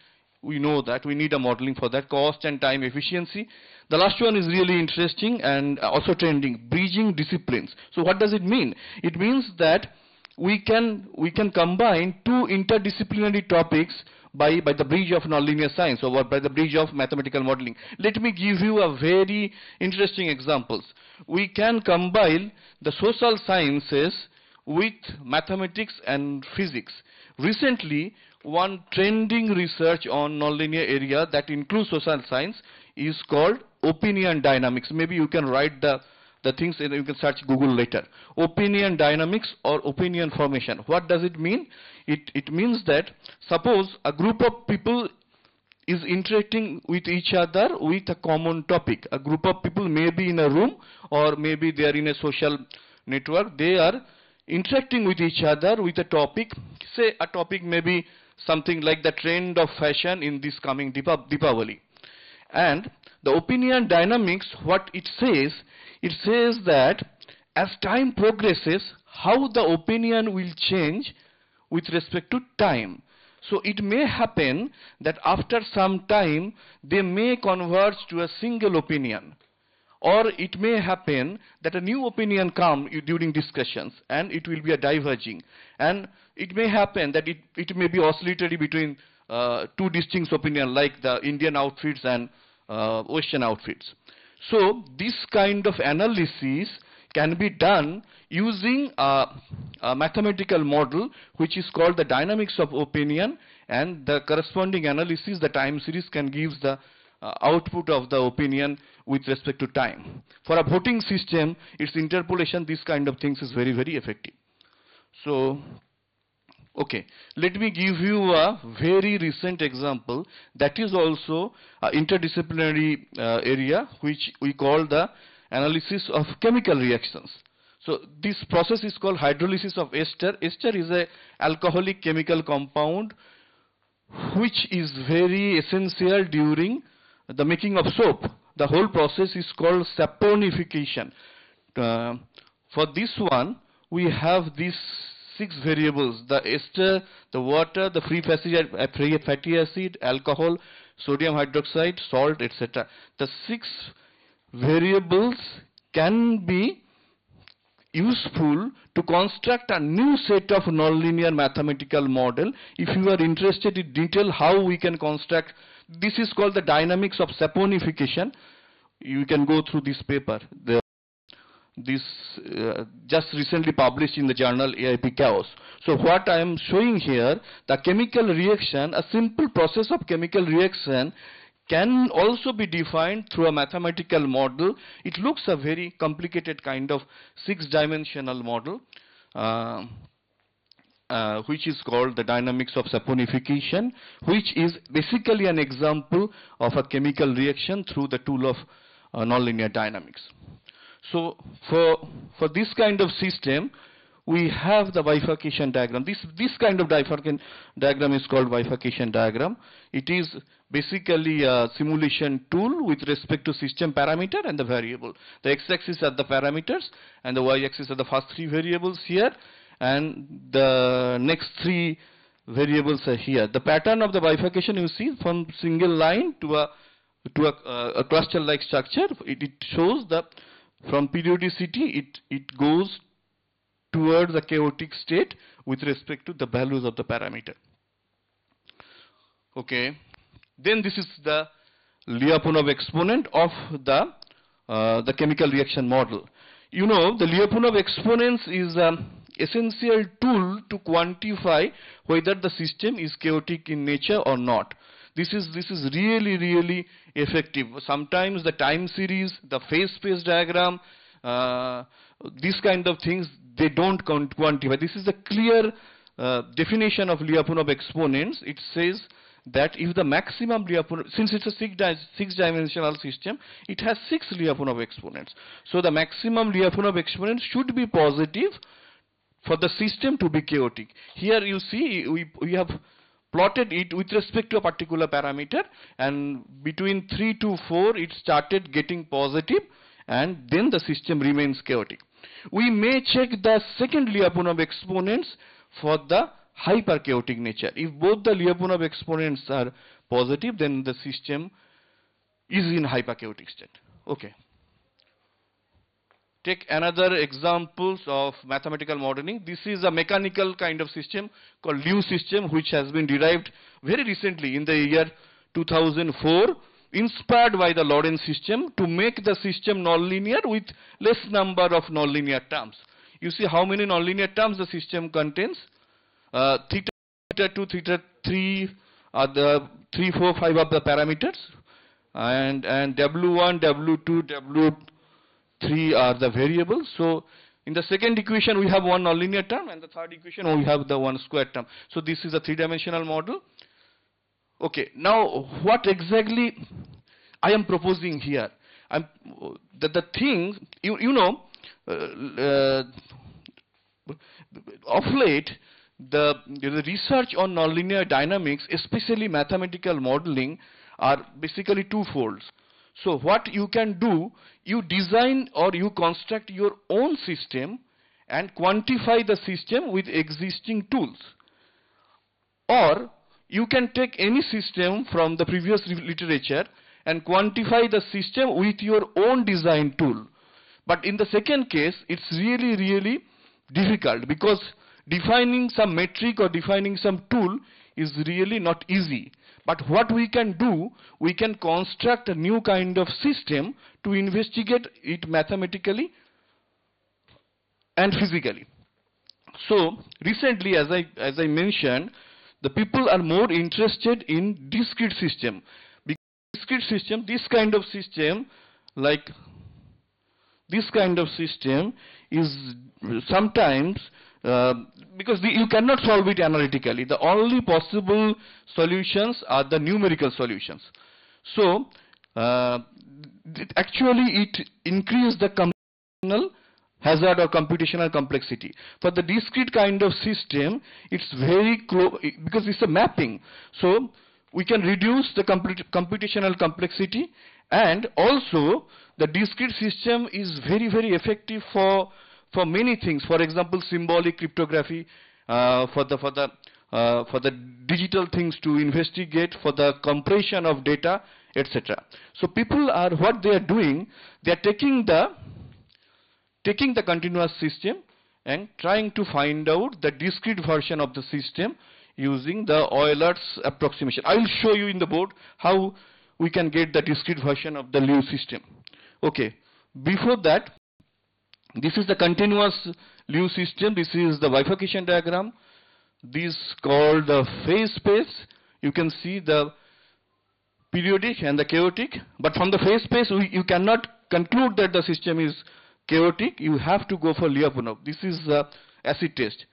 we know that we need a modeling for that. Cost and time efficiency. The last one is really interesting and also trending, bridging disciplines. So what does it mean? It means that we can combine two interdisciplinary topics by the bridge of nonlinear science or by the bridge of mathematical modeling. Let me give you a very interesting examples. We can combine the social sciences with mathematics and physics. Recently, one trending research on nonlinear area that includes social science is called opinion dynamics. Maybe you can write the things and you can search Google later. Opinion dynamics or opinion formation. What does it mean? It means that suppose a group of people is interacting with each other with a common topic. A group of people may be in a room or maybe they are in a social network. They are interacting with each other with a topic. Say a topic may be something like the trend of fashion in this coming Deepavali. And the opinion dynamics, what it says that as time progresses, how the opinion will change with respect to time. So it may happen that after some time, they may converge to a single opinion. Or it may happen that a new opinion comes during discussions and it will be a diverging. And it may happen that it may be oscillatory between two distinct opinions like the Indian outfits and Western outfits. So this kind of analysis can be done using a mathematical model which is called the dynamics of opinion, and the corresponding analysis, the time series, can give the output of the opinion with respect to time. For a voting system, its interpolation, this kind of things is very, very effective. So, okay, let me give you a very recent example that is also an interdisciplinary area which we call the analysis of chemical reactions. So this process is called hydrolysis of ester. Ester is an alcoholic chemical compound which is very essential during the making of soap, the whole process is called saponification. For this one, we have these 6 variables: the ester, the water, the free fatty acid, alcohol, sodium hydroxide, salt, etc. The 6 variables can be useful to construct a new set of nonlinear mathematical model. If you are interested in detail how we can construct, this is called the dynamics of saponification. You can go through this paper. This just recently published in the journal AIP Chaos. So what I am showing here, the chemical reaction, a simple process of chemical reaction can also be defined through a mathematical model. It looks a very complicated kind of 6-dimensional model, which is called the dynamics of saponification, which is basically an example of a chemical reaction through the tool of nonlinear dynamics. So for this kind of system, we have the bifurcation diagram. This kind of bifurcation diagram is called bifurcation diagram. It is basically a simulation tool with respect to system parameter and the variable. The x-axis are the parameters and the y-axis are the first 3 variables here, and the next 3 variables are here. The pattern of the bifurcation you see from single line to a cluster-like structure. It shows that from periodicity it goes towards a chaotic state with respect to the values of the parameter. Okay. Then this is the Lyapunov exponent of the chemical reaction model. You know, the Lyapunov exponents is an essential tool to quantify whether the system is chaotic in nature or not. This is really effective. Sometimes the time series, the phase space diagram, these kind of things, they don't quantify. This is a clear definition of Lyapunov exponents. It says that if the maximum Lyapunov, since it's a 6-dimensional system, it has 6 Lyapunov exponents. So the maximum Lyapunov exponent should be positive for the system to be chaotic. Here you see we have plotted it with respect to a particular parameter, and between 3 to 4 it started getting positive, and then the system remains chaotic. We may check the second Lyapunov exponents for the hyperchaotic nature. If both the Lyapunov exponents are positive, then the system is in hyperchaotic state. Okay. Take another examples of mathematical modeling. This is a mechanical kind of system called Liu system, which has been derived very recently in the year 2004, inspired by the Lorentz system to make the system nonlinear with less number of nonlinear terms. You see how many nonlinear terms the system contains. Theta 2, theta 3 are the 3, 4, 5 of the parameters, and W1, W2, W3 are the variables. So in the second equation we have one nonlinear term, and the third equation we have the one square term. So this is a 3-dimensional model. Okay, now what exactly I am proposing here? The thing, you know, of late, the research on nonlinear dynamics, especially mathematical modeling, are basically twofold. So what you can do, you design or you construct your own system and quantify the system with existing tools. Or you can take any system from the previous literature and quantify the system with your own design tool. But in the second case, it's really difficult, because defining some metric or defining some tool is really not easy. But what we can do, we can construct a new kind of system to investigate it mathematically and physically. So recently, as I mentioned, the people are more interested in discrete system. Because discrete system, this kind of system, like this kind of system, is sometimes because you cannot solve it analytically. The only possible solutions are the numerical solutions. So actually it increases the computational hazard or computational complexity. For the discrete kind of system, it's very close, because it's a mapping. So we can reduce the computational complexity, and also the discrete system is very, very effective for many things. For example, symbolic cryptography, for the digital things to investigate, for the compression of data, etc. So people are, what they are doing, they are taking the continuous system and trying to find out the discrete version of the system using the Euler's approximation. I will show you in the board how we can get the discrete version of the Liu system. Okay, before that, this is the continuous Liu system. This is the bifurcation diagram. This is called the phase space. You can see the periodic and the chaotic, but from the phase space you cannot conclude that the system is chaotic. You have to go for Lyapunov. This is the acid test,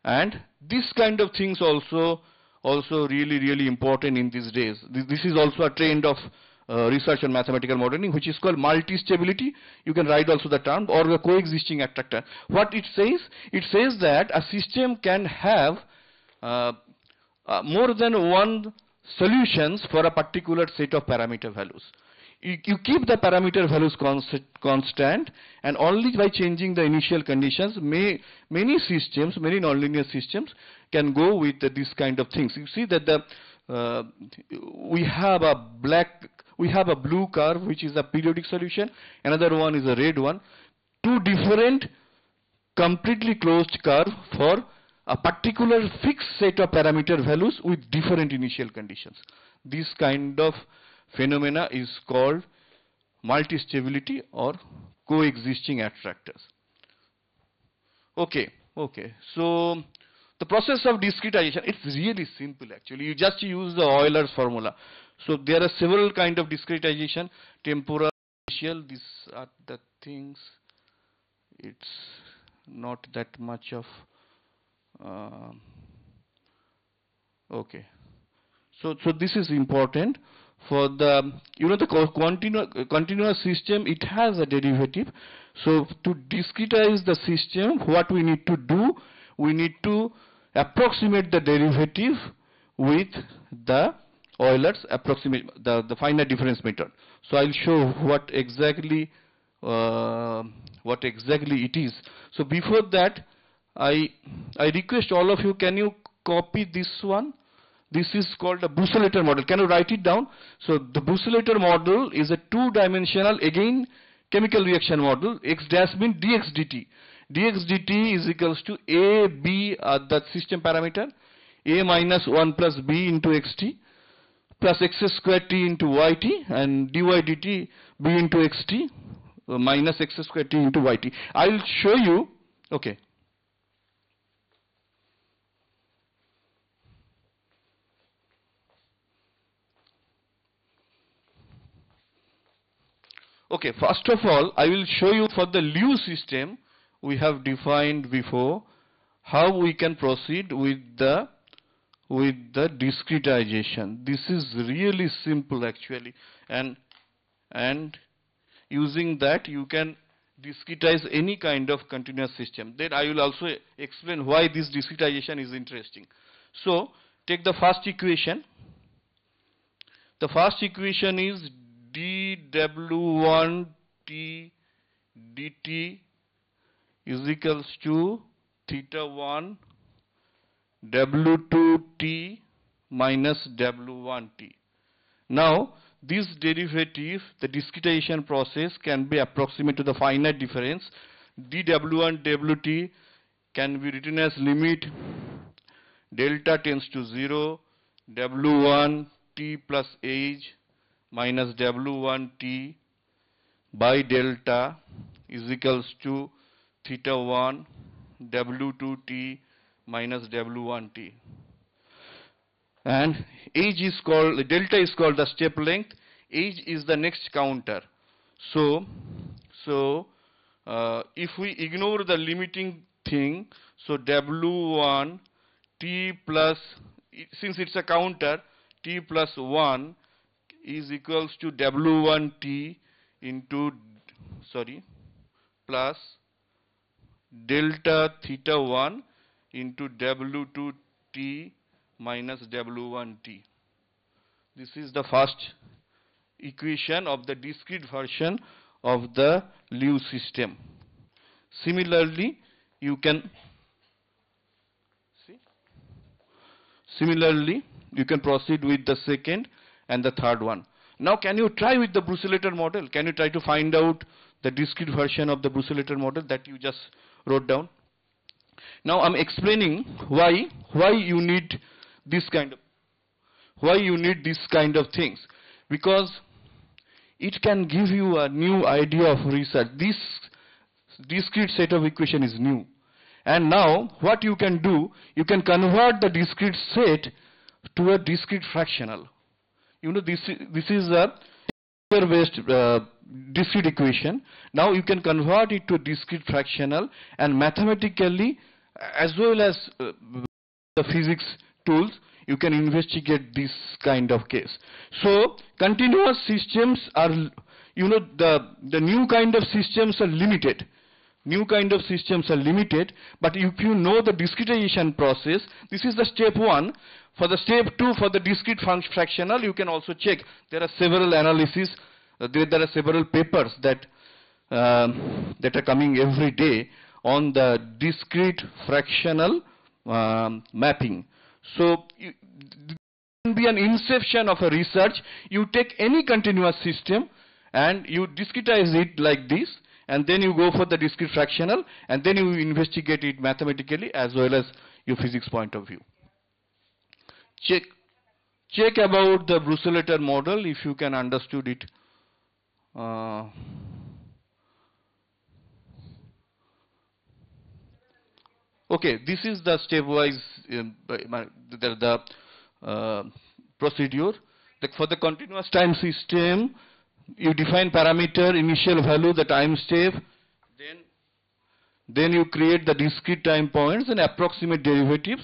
and this kind of things also really important in these days. This is also a trend of research on mathematical modeling, which is called multi-stability. You can write also the term, or the coexisting attractor. What it says that a system can have more than one solutions for a particular set of parameter values. You keep the parameter values constant, and only by changing the initial conditions, many systems, many nonlinear systems can go with this kind of things. You see that we have a blue curve, which is a periodic solution. Another one is a red one. Two different completely closed curve for a particular fixed set of parameter values with different initial conditions. This kind of phenomena is called multi-stability or coexisting attractors. Okay. So the process of discretization, it's really simple actually. You just use the Euler's formula. So there are several kind of discretization, temporal, spatial. These are the things. It's not that much of okay. So this is important for the, the continuous system. It has a derivative. So to discretize the system, what we need to do, we need to approximate the derivative with the Euler's approximate, the finite difference method. So I'll show what exactly it is. So before that, I request all of you, can you copy this one? This is called a Busselator model. Can you write it down? So the Busselator model is a two-dimensional, again, chemical reaction model. X dash means dx dt. Dx dt is equals to a, b, the system parameter, a minus 1 plus b into xt, plus x square t into yt, and dy dt b into xt, minus x square t into yt. I will show you, okay. Okay, first of all, I will show you for the Liu system we have defined before how we can proceed with the discretization. This is really simple actually, and using that you can discretize any kind of continuous system. Then I will also explain why this discretization is interesting. So take the first equation. The first equation is dw1 t dt is equals to theta 1 w2 t minus w1 t. Now this derivative, the discretization process, can be approximate to the finite difference. dw1 wt can be written as limit delta tends to 0 w1 t plus h minus w1 t by delta is equals to theta 1 w2 t minus w1 t. And h is called, delta is called the step length, h is the next counter. So if we ignore the limiting thing, so w1 t plus, since it's a counter, t plus 1 is equals to w1 t into, plus delta theta 1 into w2 t minus w1 t. This is the first equation of the discrete version of the Lewis system. Similarly, you can proceed with the second and the third one. Now, can you try with the Bruselator model? Can you try to find out the discrete version of the Bruselator model that you just wrote down? Now, I'm explaining why you need this kind of things, because it can give you a new idea of research. This discrete set of equation is new. And now, what you can do, you can convert the discrete set to a discrete fractional. You know, this is a based discrete equation. Now you can convert it to discrete fractional, and mathematically, as well as the physics tools, you can investigate this kind of case. So continuous systems are, you know, the new kind of systems are limited. New kind of systems are limited, but if you know the discretization process, this is the step 1. For the step 2, for the discrete fractional, you can also check. There are several analyses, there are several papers that are coming every day on the discrete fractional mapping. So it can be an inception of a research. You take any continuous system and you discretize it like this, and then you go for the discrete fractional, and then you investigate it mathematically as well as your physics point of view. Check about the Bruselator model if you can understood it. Okay, this is the stepwise procedure. For the continuous time system, you define parameter, initial value, the time step, then you create the discrete time points and approximate derivatives,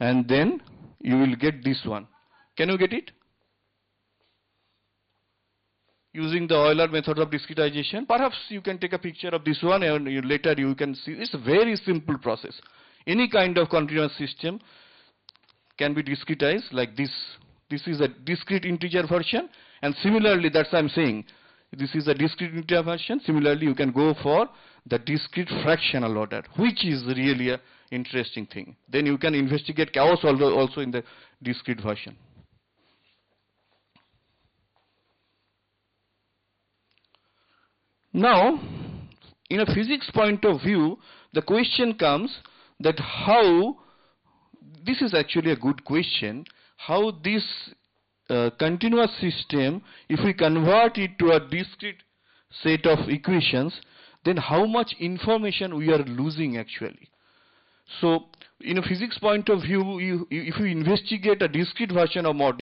and then you will get this one. Can you get it? Using the Euler method of discretization, perhaps you can take a picture of this one and later you can see. It's a very simple process. Any kind of continuous system can be discretized like this. This is a discrete integer version, and similarly, that's what I'm saying. This is a discrete integer version. Similarly, you can go for the discrete fractional order, which is really an interesting thing. Then you can investigate chaos also in the discrete version. Now, in a physics point of view, the question comes that how, this is actually a good question, how this continuous system, if we convert it to a discrete set of equations, then how much information we are losing actually. So, in a physics point of view, if you investigate a discrete version of model,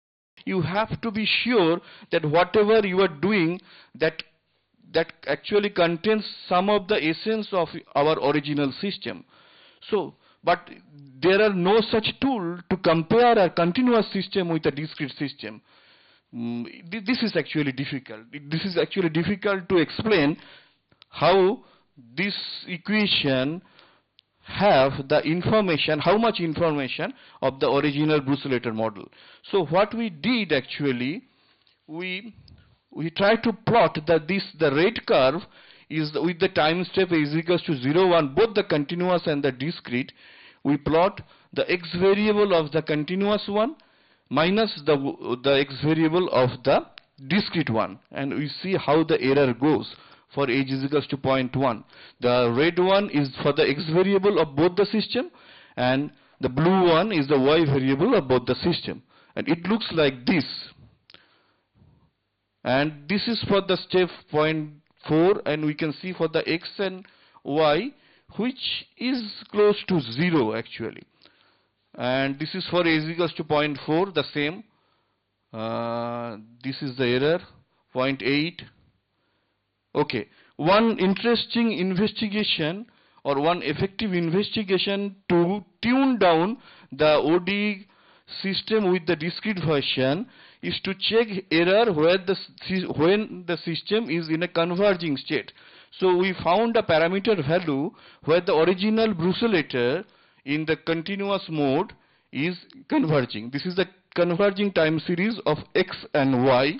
you have to be sure that whatever you are doing, that actually contains some of the essence of our original system. So, but there are no such tool to compare a continuous system with a discrete system. This is actually difficult. This is actually difficult to explain how this equation have the information, how much information of the original Bruselator model. So what we did actually, we tried to plot that the rate curve is with the time step is equals to 0, 1, both the continuous and the discrete. We plot the x variable of the continuous one minus the x variable of the discrete one, and we see how the error goes for age is equals to 0.1. The red one is for the x variable of both the system, and the blue one is the y variable of both the system, and it looks like this. And this is for the step 0.4, and we can see for the x and y, which is close to 0 actually. And this is for is equals to 0.4, the same. This is the error, 0.8. Okay, one interesting investigation or one effective investigation to tune down the ODE system with the discrete version is to check error when the system is in a converging state. So we found a parameter value where the original Bruselator in the continuous mode is converging. This is the converging time series of x and y.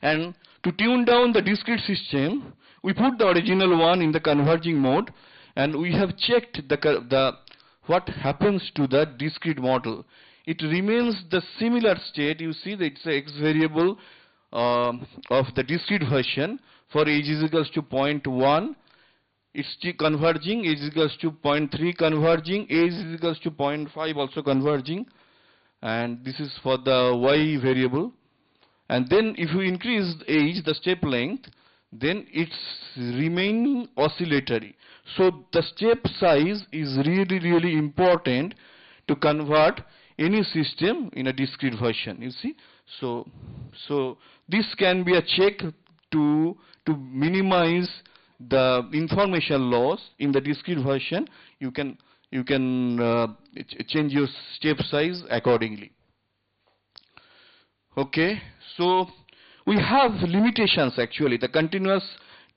And to tune down the discrete system, we put the original one in the converging mode, and we have checked what happens to the discrete model. It remains the similar state. You see that it's a x variable of the discrete version for age is equals to 0.1. It's converging, age is equals to 0.3 converging, age is equals to 0.5 also converging, and this is for the y variable. And then if you increase the age, the step length, then it's remaining oscillatory. So the step size is really important to convert any system in a discrete version, you see. So this can be a check to minimize the information loss in the discrete version. You can change your step size accordingly. Okay, so we have limitations actually. The continuous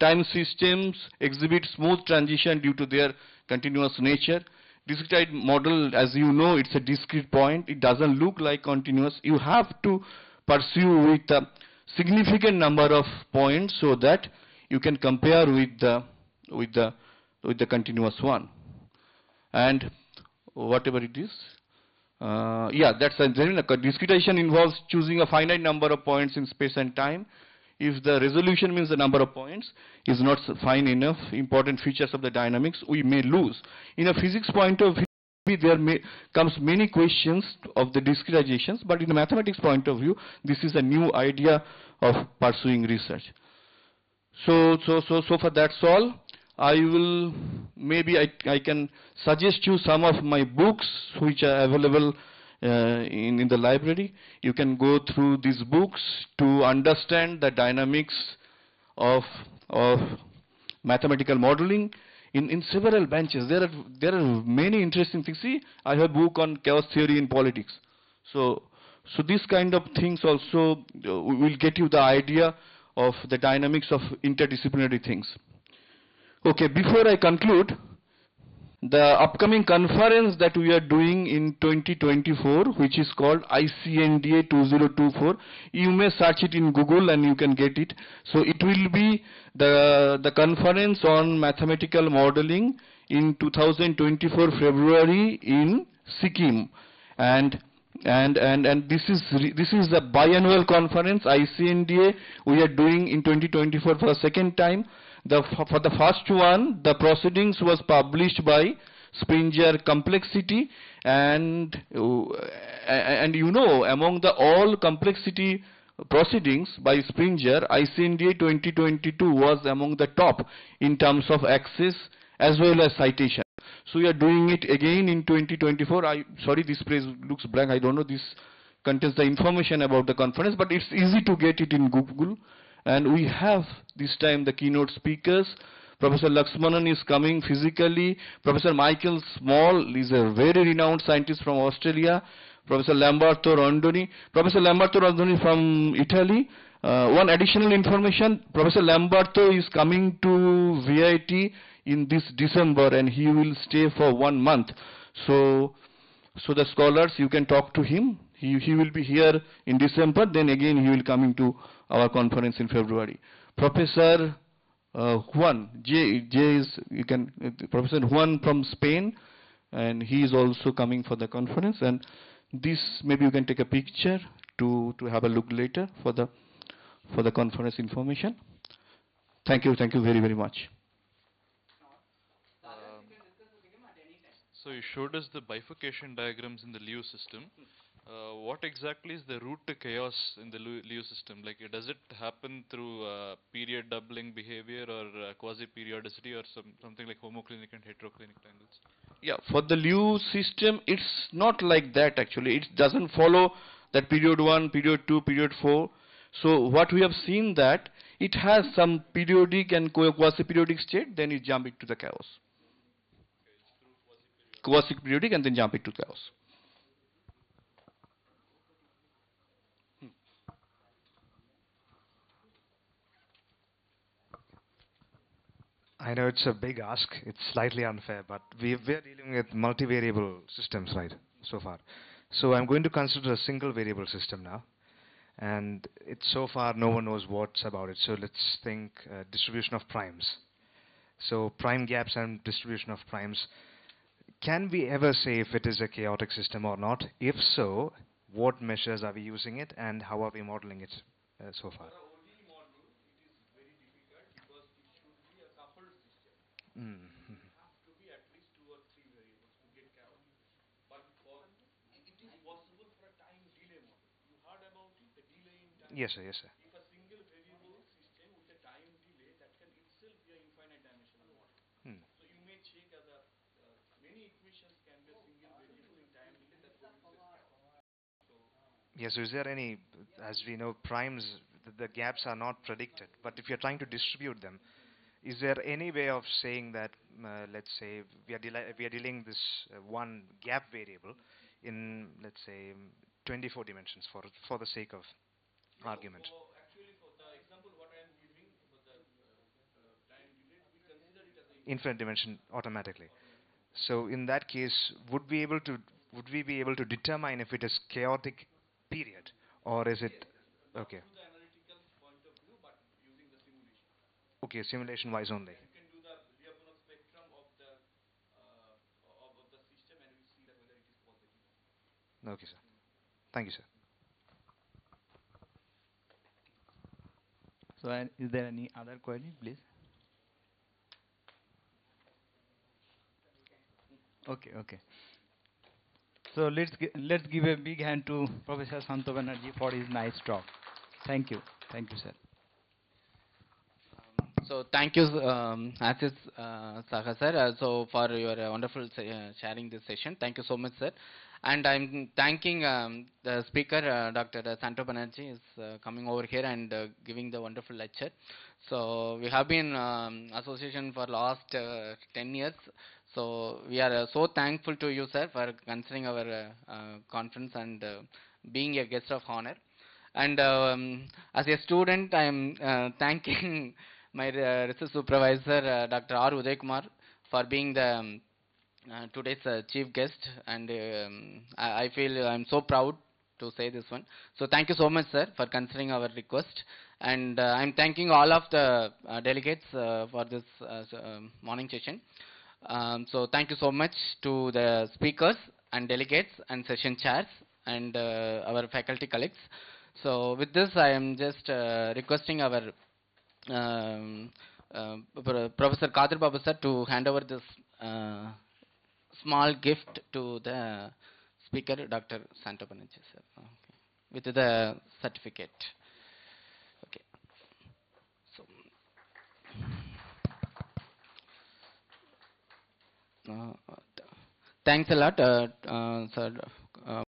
time systems exhibit smooth transition due to their continuous nature. Discrete model, as you know, it's a discrete point. It doesn't look like continuous. You have to pursue with a significant number of points so that you can compare with the continuous one. And whatever it is, yeah, that's a discretization involves choosing a finite number of points in space and time. If the resolution means the number of points is not fine enough, important features of the dynamics we may lose. In a physics point of view, there comes many questions of the discretizations, but in a mathematics point of view, this is a new idea of pursuing research. So far that's all. I will, maybe I can suggest you some of my books which are available in the library. You can go through these books to understand the dynamics of mathematical modeling in several branches. There are many interesting things. See, I have a book on chaos theory in politics. So these kind of things also will get you the idea of the dynamics of interdisciplinary things. Okay, before I conclude, the upcoming conference that we are doing in 2024, which is called ICNDA 2024, you may search it in Google and you can get it. So it will be the conference on mathematical modeling in 2024 February in Sikkim, and this is a biannual conference. ICNDA we are doing in 2024 for the second time. For the first one, the proceedings was published by Springer Complexity, and you know, among the all complexity proceedings by Springer, ICNDA 2022 was among the top in terms of access as well as citation. So we are doing it again in 2024. Sorry, this page looks blank. I don't know. This contains the information about the conference, but it's easy to get it in Google. And we have this time the keynote speakers. Professor Laxmanan is coming physically. Professor Michael Small is a very renowned scientist from Australia. Professor Lamberto Rondoni. Professor Lamberto Rondoni from Italy. One additional information, Professor Lamberto is coming to VIT in this December and he will stay for 1 month. So the scholars, you can talk to him. He will be here in December, then again he will coming to our conference in February. Professor Juan, Professor Juan from Spain, and he is also coming for the conference. And this, maybe you can take a picture to have a look later for the conference information. Thank you very much. So you showed us the bifurcation diagrams in the Leo system. What exactly is the route to chaos in the Leo system? Like, does it happen through period doubling behavior or quasi-periodicity or something like homoclinic and heteroclinic tangles? Yeah, for the Leo system, it's not like that actually. It doesn't follow that period 1, period 2, period 4. So what we have seen that it has some periodic and quasi-periodic state, then you jump into the chaos. Quasi-periodic and then jump into chaos. I know it's a big ask, it's slightly unfair, but we're dealing with multivariable systems, right, so far. So I'm going to consider a single variable system now. And it's so far no one knows what's about it. So let's think distribution of primes. So prime gaps and distribution of primes. Can we ever say if it is a chaotic system or not? If so, what measures are we using it and how are we modeling it so far? Mm. Yes, sir. Yes, sir. Hmm. Yes. So is there any, as we know, primes, the gaps are not predicted. But if you're trying to distribute them, is there any way of saying that, let's say, we are dealing this one gap variable in, let's say, 24 dimensions for the sake of argument? Infinite dimension automatically. So in that case, would we be able to determine if it is chaotic period or is it okay? Okay, simulation wise only. Okay, sir. Thank you, sir. So, is there any other query, please? Okay, okay. So let's give a big hand to Professor Santo Banerjee for his nice talk. Thank you, sir. So thank you, Assis Saha sir, so for your wonderful sharing this session. Thank you so much, sir. And I'm thanking the speaker, Dr. Santo Banerjee, is coming over here and giving the wonderful lecture. So we have been association for last 10 years. So we are so thankful to you, sir, for considering our conference and being a guest of honor. And as a student, I am thanking my research supervisor, Dr. R. Uday Kumar, for being the today's chief guest, and I feel I'm so proud to say this one. So thank you so much, sir, for considering our request, and I'm thanking all of the delegates for this morning session. So thank you so much to the speakers and delegates and session chairs and our faculty colleagues. So with this, I am just requesting our Professor Kadir Babu sir to hand over this small gift to the speaker, Dr. Santo Banerjee sir, with the certificate. Okay. So, thanks a lot, sir.